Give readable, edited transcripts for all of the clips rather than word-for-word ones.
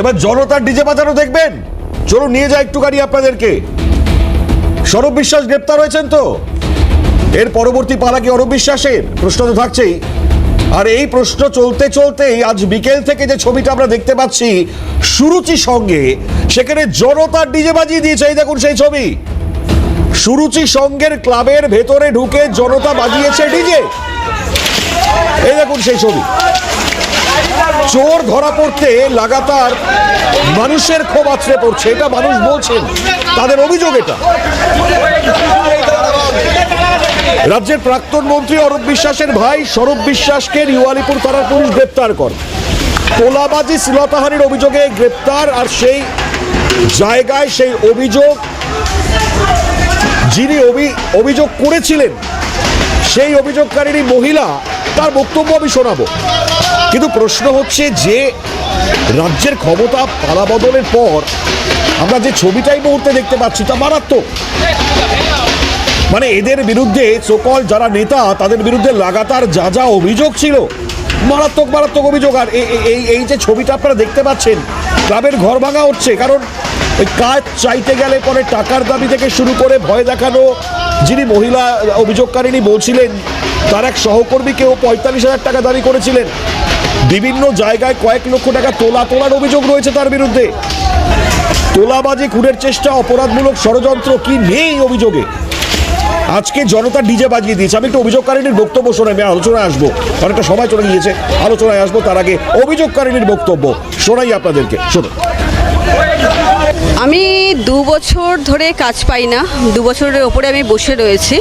এবার জনতার ডিজে বাজানো দেখবেন। চলুন নিয়ে যাই একটু গাড়ি আপনাদেরকে। সৌরভ বিশ্বাস গ্রেপ্তার হয়েছেন তো, এর পরবর্তী পালা কি অরূপ বিশ্বাসের? প্রশ্ন তো থাকছেই। আর এই প্রশ্ন চলতে চলতেই আজ বিকেল থেকে যে ছবিটা আমরা দেখতে পাচ্ছি সুরুচি সঙ্গে, সেখানে জনতার ডিজে বাজিয়ে দিয়েছে। এই দেখুন সেই ছবি, সুরুচি সঙ্গের ক্লাবের ভেতরে ঢুকে জনতা বাজিয়েছে ডিজে। এই দেখুন সেই ছবি। চোর ধরা পড়তে লাগাতার মানুষের ক্ষোভ আছড়ে পড়ছে, এটা মানুষ বলছেন, তাদের অভিযোগ এটা। রাজ্যের প্রাক্তন মন্ত্রী অরূপ বিশ্বাসের ভাই সৌরভ বিশ্বাসকে নিউ আলিপুর থানার পুলিশ গ্রেপ্তার করে। তোলাবাজি শ্লীলতাহানির অভিযোগে গ্রেপ্তার। আর সেই জায়গায় সেই অভিযোগ, যিনি অভিযোগ করেছিলেন সেই অভিযোগকারী মহিলা, তার বক্তব্য আমি শোনাবো। কিন্তু প্রশ্ন হচ্ছে যে রাজ্যের ক্ষমতা পালা বদলের পর আমরা যে ছবিটাই মুহূর্তে দেখতে পাচ্ছি তা মারাত্মক। মানে এদের বিরুদ্ধে সকল যারা নেতা, তাদের বিরুদ্ধে লাগাতার যা যা অভিযোগ ছিল, মারাত্মক মারাত্মক অভিযোগ। আর এই যে ছবিটা আপনারা দেখতে পাচ্ছেন, ক্লাবের ঘর ভাঙা হচ্ছে। কারণ ওই কাজ চাইতে গেলে পরে টাকার দাবি থেকে শুরু করে ভয় দেখানো, যিনি মহিলা অভিযোগকারিনী বলছিলেন তার এক সহকর্মীকেও 45,000 টাকা দাবি করেছিলেন। বিভিন্ন জায়গায় কয়েক লক্ষ টাকা তোলার অভিযোগ রয়েছে তার বিরুদ্ধে। তোলাবাজি, খুনের চেষ্টা, অপরাধমূলক ষড়যন্ত্র, কি নেই অভিযোগে। আজকে জনতা ডিজে বাজিয়ে দিয়েছে। আমি একটু অভিযোগকারিনীর বক্তব্য শোনাই, আমি আলোচনায় আসবো, অনেকটা সময় চলে গিয়েছে, আলোচনায় আসবো। তার আগে অভিযোগকারিনীর বক্তব্য শোনাই আপনাদেরকে, শুনুন। আমি 2 বছর ধরে কাজ পাই না, 2 বছরের ওপরে আমি বসে রয়েছি।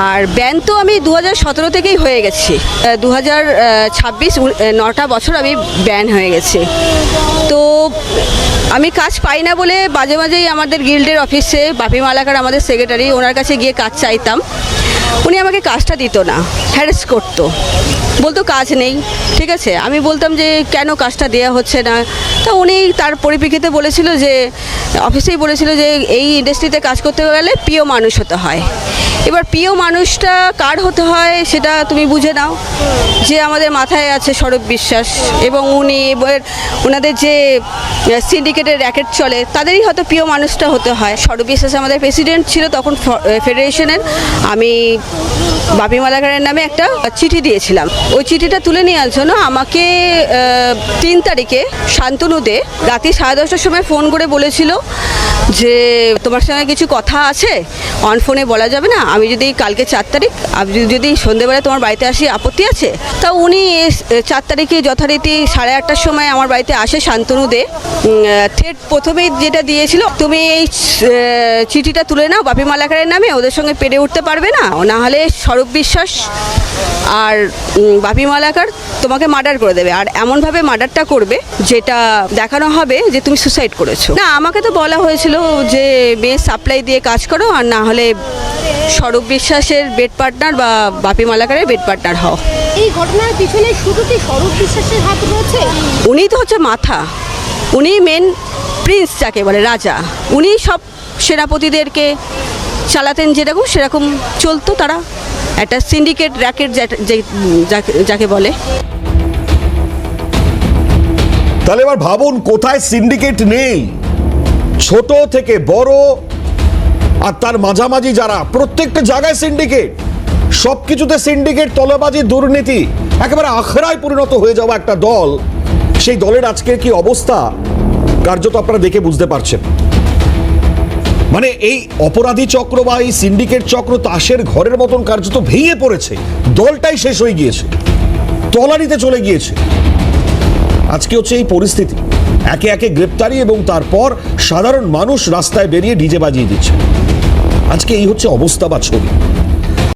আর ব্যান তো আমি 2017 থেকেই হয়ে গেছি, 2026 9টা বছর আমি ব্যান হয়ে গেছি। তো আমি কাজ পাই না বলে মাঝে মাঝেই আমাদের গিল্ডের অফিসে বাপি মালাকার আমাদের সেক্রেটারি, ওনার কাছে গিয়ে কাজ চাইতাম। উনি আমাকে কাজটা দিত না, হ্যারেস করতো, বলতো কাজ নেই। ঠিক আছে, আমি বলতাম যে কেন কাজটা দেওয়া হচ্ছে না। তা উনি তার পরিপ্রেক্ষিতে বলেছিল যে, অফিসেই বলেছিল যে এই ইন্ডাস্ট্রিতে কাজ করতে গেলে প্রিয় মানুষ হতে হয়। এবার প্রিয় মানুষটা কার হতে হয় সেটা তুমি বুঝে নাও। যে আমাদের মাথায় আছে সৌরভ বিশ্বাস, এবং উনি এবার ওনাদের যে সিন্ডিকেটের র্যাকেট চলে তাদেরই হয়তো প্রিয় মানুষটা হতে হয়। সৌরভ বিশ্বাস আমাদের প্রেসিডেন্ট ছিল তখন ফেডারেশনের। আমি বাপি মালাকারের নামে একটা চিঠি দিয়েছিলাম। ওই চিঠিটা তুলে নেওয়ার জন্য আমাকে 3 তারিখে শান্তনু দে রাতে 10:30টার সময় ফোন করে বলেছিল যে তোমার সঙ্গে কিছু কথা আছে, অন ফোনে বলা যাবে না। আমি যদি কালকে 4 তারিখ আমি যদি সন্ধ্যেবেলায় তোমার বাড়িতে আসি, আপত্তি আছে? তা উনি 4 তারিখে যথারীতি 8:30টার সময় আমার বাড়িতে আসে শান্তনু দে। থ্রেট প্রথমেই যেটা দিয়েছিল, তুমি এই চিঠিটা তুলে নাও বাপি মালাকারের নামে, ওদের সঙ্গে পেরে উঠতে পারবে না, না হলে সৌরভ বিশ্বাস আর বাপি মালাকার তোমাকে মার্ডার করে দেবে। আর এমনভাবে মার্ডারটা করবে যেটা দেখানো হবে যে তুমি সুসাইড করেছো। না, আমাকে তো বলা হয়েছিল যে মেয়ে সাপ্লাই দিয়ে কাজ করো, আর না হলে সৌরভ বিশ্বাসের বেড পার্টনার বা বাপি মালাকারের বেড পার্টনার হও। এই ঘটনার পিছনে শুধু কি সৌরভ বিশ্বাসের হাত রয়েছে? উনি তো হচ্ছে মাথা, উনি মেন প্রিন্স যাকে বলে, রাজা। উনি সব সেনাপতিদেরকে চালাতেন, যেরকম সেরকম চলতো তারা। একটা সিন্ডিকেট র্যাকেট যাকে বলে। তাহলে এবার ভাবুন, কোথায় সিন্ডিকেট নেই? ছোট থেকে বড় আর তার মাঝামাঝি যারা, প্রত্যেকটা জায়গায় সিন্ডিকেট, সবকিছুতে সিন্ডিকেট, তলাবাজি, দুর্নীতি, একেবারে আখড়ায় পরিণত হয়ে যাওয়া একটা দল। সেই দলের আজকের কি অবস্থা কার্যত আপনারা দেখে বুঝতে পারছেন। মানে এই অপরাধী চক্র বা এই সিন্ডিকেট চক্র তাসের ঘরের মতন কার্যত ভেঙে পড়েছে। দলটাই শেষ হয়ে গিয়েছে, তলানিতে চলে গিয়েছে। আজকে হচ্ছে এই পরিস্থিতি, একে একে গ্রেপ্তারি এবং তারপর সাধারণ মানুষ রাস্তায় বেরিয়ে ডিজে বাজিয়ে দিচ্ছে। আজকে এই হচ্ছে অবস্থা বা ছবি।